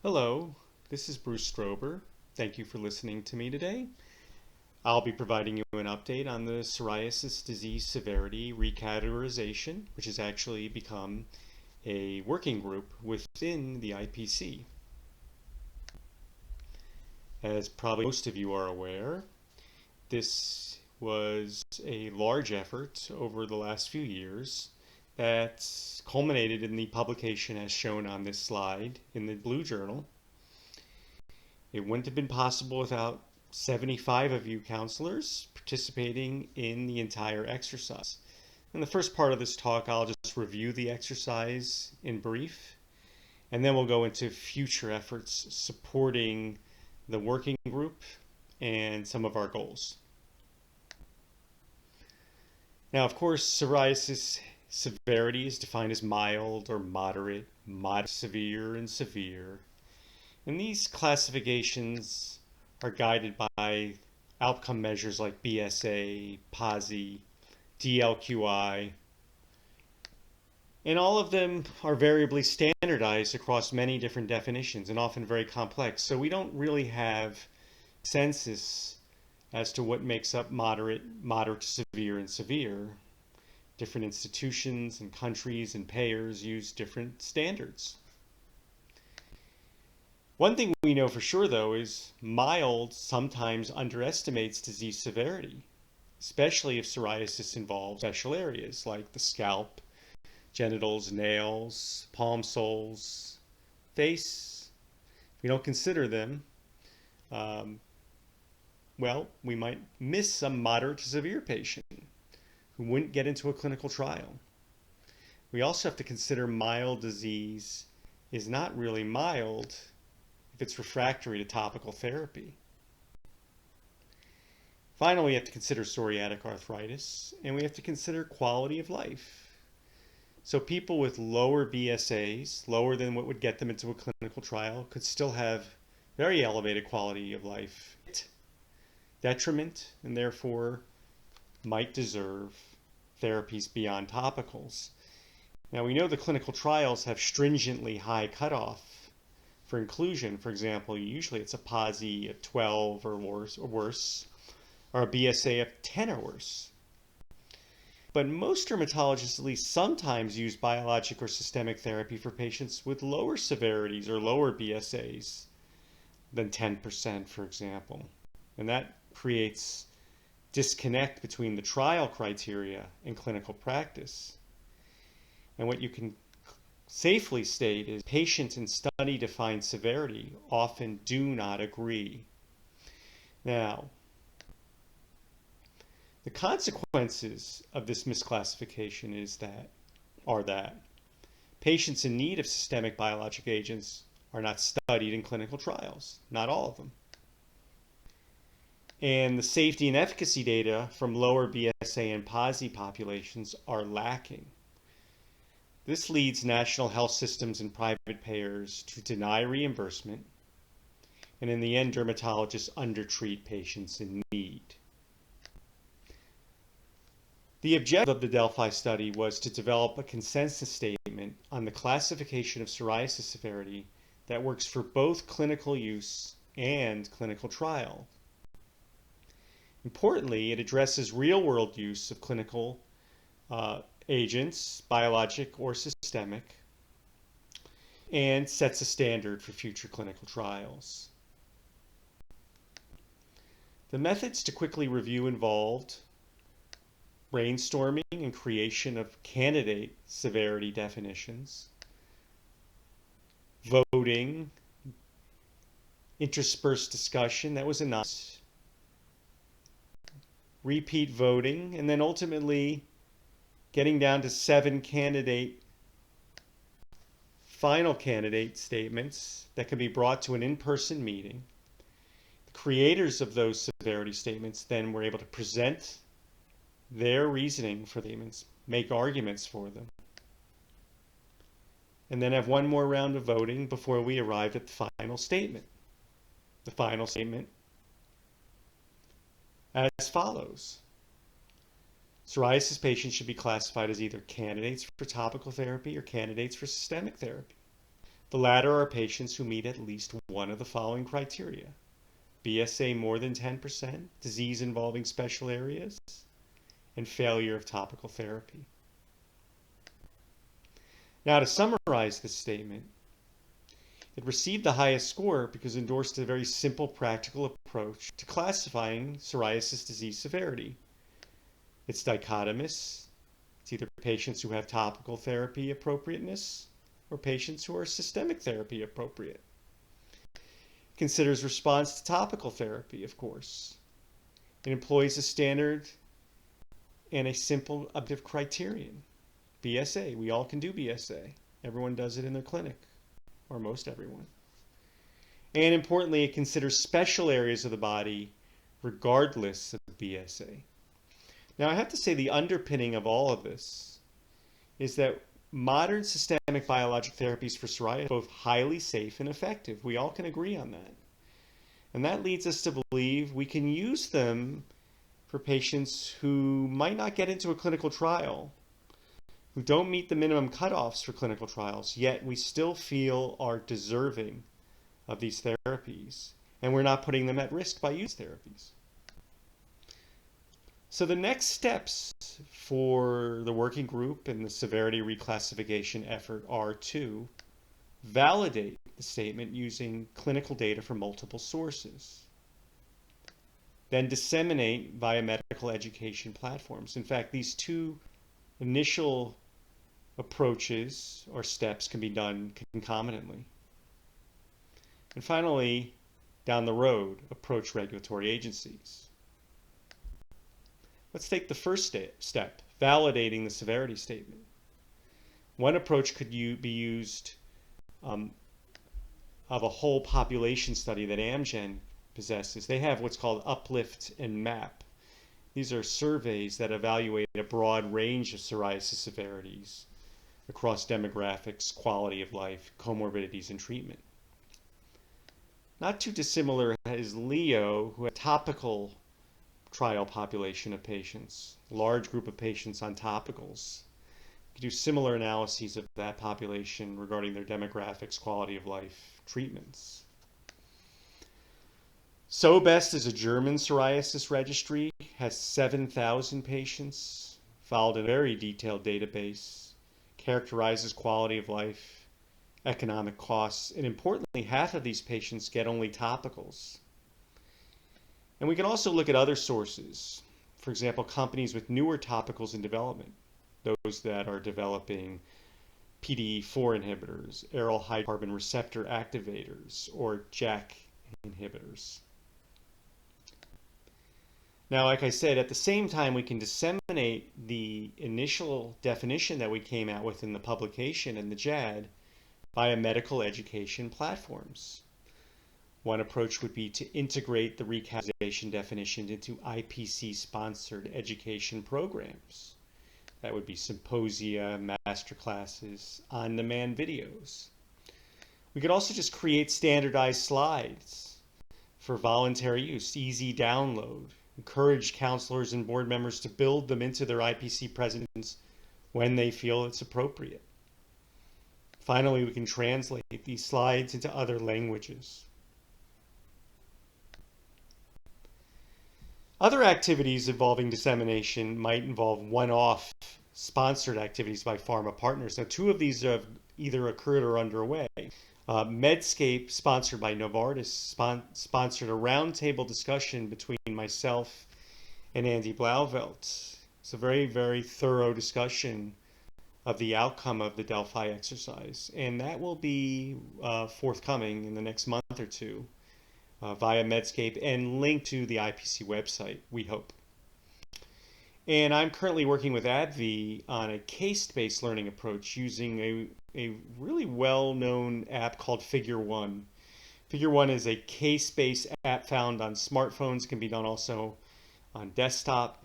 Hello, this is Bruce Strober. Thank you for listening to me today. I'll be providing you an update on the psoriasis disease severity recategorization, which has actually become a working group within the IPC. As probably most of you are aware, this was a large effort over the last few years that culminated in the publication as shown on this slide in the Blue Journal. It wouldn't have been possible without 75 of you counselors participating in the entire exercise. In the first part of this talk, I'll just review the exercise in brief, and then we'll go into future efforts supporting the working group and some of our goals. Now, of course, psoriasis severity is defined as mild or moderate, moderate, severe, and severe. And these classifications are guided by outcome measures like BSA, PASI, DLQI, and all of them are variably standardized across many different definitions and often very complex. So we don't really have consensus as to what makes up moderate to severe, and severe. Different institutions and countries and payers use different standards. One thing we know for sure, though, is mild sometimes underestimates disease severity, especially if psoriasis involves special areas like the scalp, genitals, nails, palm soles, face. If we don't consider them, well, we might miss some moderate to severe patient who wouldn't get into a clinical trial. We also have to consider mild disease is not really mild if it's refractory to topical therapy. Finally, we have to consider psoriatic arthritis, and we have to consider quality of life. So people with lower BSAs, lower than what would get them into a clinical trial, could still have very elevated quality of life detriment, and therefore might deserve therapies beyond topicals. Now, we know the clinical trials have stringently high cutoff for inclusion. For example, usually it's a PASI of 12 or worse, or a BSA of 10 or worse. But most dermatologists at least sometimes use biologic or systemic therapy for patients with lower severities or lower BSAs than 10%, for example. And that creates disconnect between the trial criteria and clinical practice. And what you can safely state is patient and study-defined severity often do not agree. Now, the consequences of this misclassification are that patients in need of systemic biologic agents are not studied in clinical trials, not all of them. And the safety and efficacy data from lower BSA and PASI populations are lacking. This leads national health systems and private payers to deny reimbursement, and in the end, dermatologists undertreat patients in need. The objective of the Delphi study was to develop a consensus statement on the classification of psoriasis severity that works for both clinical use and clinical trial. Importantly, it addresses real-world use of clinical agents, biologic or systemic, and sets a standard for future clinical trials. The methods to quickly review involved brainstorming and creation of candidate severity definitions, voting, interspersed discussion, that was enough, repeat voting, and then ultimately getting down to 7 final candidate statements that can be brought to an in-person meeting. The creators of those severity statements then were able to present their reasoning for the statements, make arguments for them, and then have one more round of voting before we arrive at the final statement. The final statement as follows. Psoriasis patients should be classified as either candidates for topical therapy or candidates for systemic therapy. The latter are patients who meet at least one of the following criteria: BSA more than 10%, disease involving special areas, and failure of topical therapy. Now, to summarize this statement, it received the highest score because it endorsed a very simple practical approach to classifying psoriasis disease severity. It's dichotomous. It's either patients who have topical therapy appropriateness or patients who are systemic therapy appropriate. It considers response to topical therapy, of course. It employs a standard and a simple objective criterion. BSA, we all can do BSA. Everyone does it in their clinic, or most everyone. And importantly, it considers special areas of the body regardless of BSA. Now, I have to say the underpinning of all of this is that modern systemic biologic therapies for psoriasis are both highly safe and effective. We all can agree on that. And that leads us to believe we can use them for patients who might not get into a clinical trial, who don't meet the minimum cutoffs for clinical trials, yet we still feel are deserving of these therapies, and we're not putting them at risk by using therapies. So the next steps for the working group and the severity reclassification effort are to validate the statement using clinical data from multiple sources, then disseminate via medical education platforms. In fact, these two initial approaches or steps can be done concomitantly. And finally, down the road, approach regulatory agencies. Let's take the first step, validating the severity statement. One approach could be used of a whole population study that Amgen possesses. They have what's called Uplift and MAP. These are surveys that evaluate a broad range of psoriasis severities across demographics, quality of life, comorbidities, and treatment. Not too dissimilar is LEO, who had a topical trial population of patients, a large group of patients on topicals. You can do similar analyses of that population regarding their demographics, quality of life, treatments. SOBEST is a German psoriasis registry, has 7,000 patients, followed a very detailed database, characterizes quality of life, economic costs, and importantly, half of these patients get only topicals. And we can also look at other sources. For example, companies with newer topicals in development, those that are developing PDE4 inhibitors, aryl hydrocarbon receptor activators, or JAK inhibitors. Now, like I said, at the same time, we can disseminate the initial definition that we came out with in the publication and the JAD via medical education platforms. One approach would be to integrate the recategorization definition into IPC-sponsored education programs. That would be symposia, masterclasses, on-demand videos. We could also just create standardized slides for voluntary use, easy download, encourage counselors and board members to build them into their IPC presentations when they feel it's appropriate. Finally, we can translate these slides into other languages. Other activities involving dissemination might involve one-off sponsored activities by pharma partners. Now, two of these have either occurred or underway. Medscape, sponsored by Novartis, sponsored a roundtable discussion between myself and Andy Blauvelt. It's a very, very thorough discussion of the outcome of the Delphi exercise, and that will be forthcoming in the next month or two via Medscape and linked to the IPC website, we hope. And I'm currently working with AbbVie on a case-based learning approach using a really well-known app called Figure One. Figure One is a case-based app found on smartphones. It can be done also on desktop,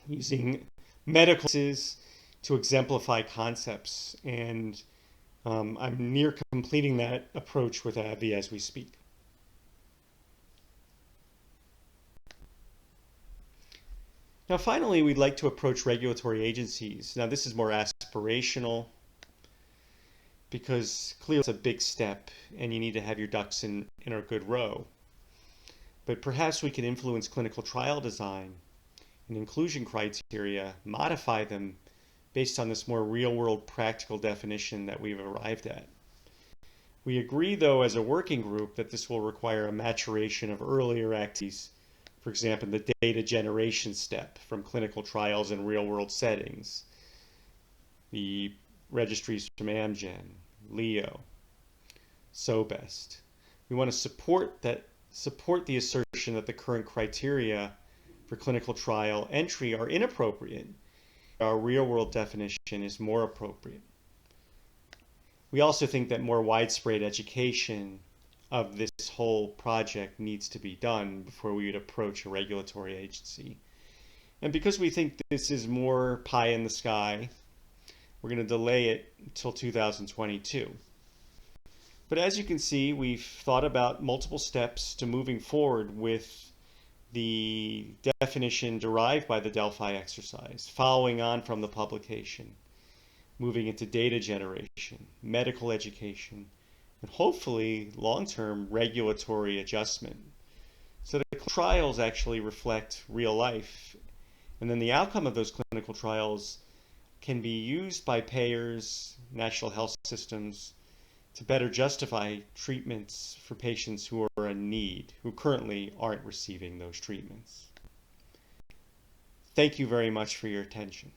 using medical cases to exemplify concepts. And I'm near completing that approach with AbbVie as we speak. Now, finally, we'd like to approach regulatory agencies. Now, this is more aspirational. because clearly it's a big step and you need to have your ducks in a good row. But perhaps we can influence clinical trial design and inclusion criteria, modify them based on this more real-world practical definition that we've arrived at. We agree, though, as a working group that this will require a maturation of earlier activities, for example, the data generation step from clinical trials in real-world settings, the registries from Amgen, Leo, SOBEST. We want to support the assertion that the current criteria for clinical trial entry are inappropriate. Our real-world definition is more appropriate. We also think that more widespread education of this whole project needs to be done before we would approach a regulatory agency. And because we think this is more pie in the sky, we're going to delay it until 2022. But as you can see, we've thought about multiple steps to moving forward with the definition derived by the Delphi exercise, following on from the publication, moving into data generation, medical education, and hopefully long-term regulatory adjustment. So the trials actually reflect real life, and then the outcome of those clinical trials can be used by payers, national health systems, to better justify treatments for patients who are in need, who currently aren't receiving those treatments. Thank you very much for your attention.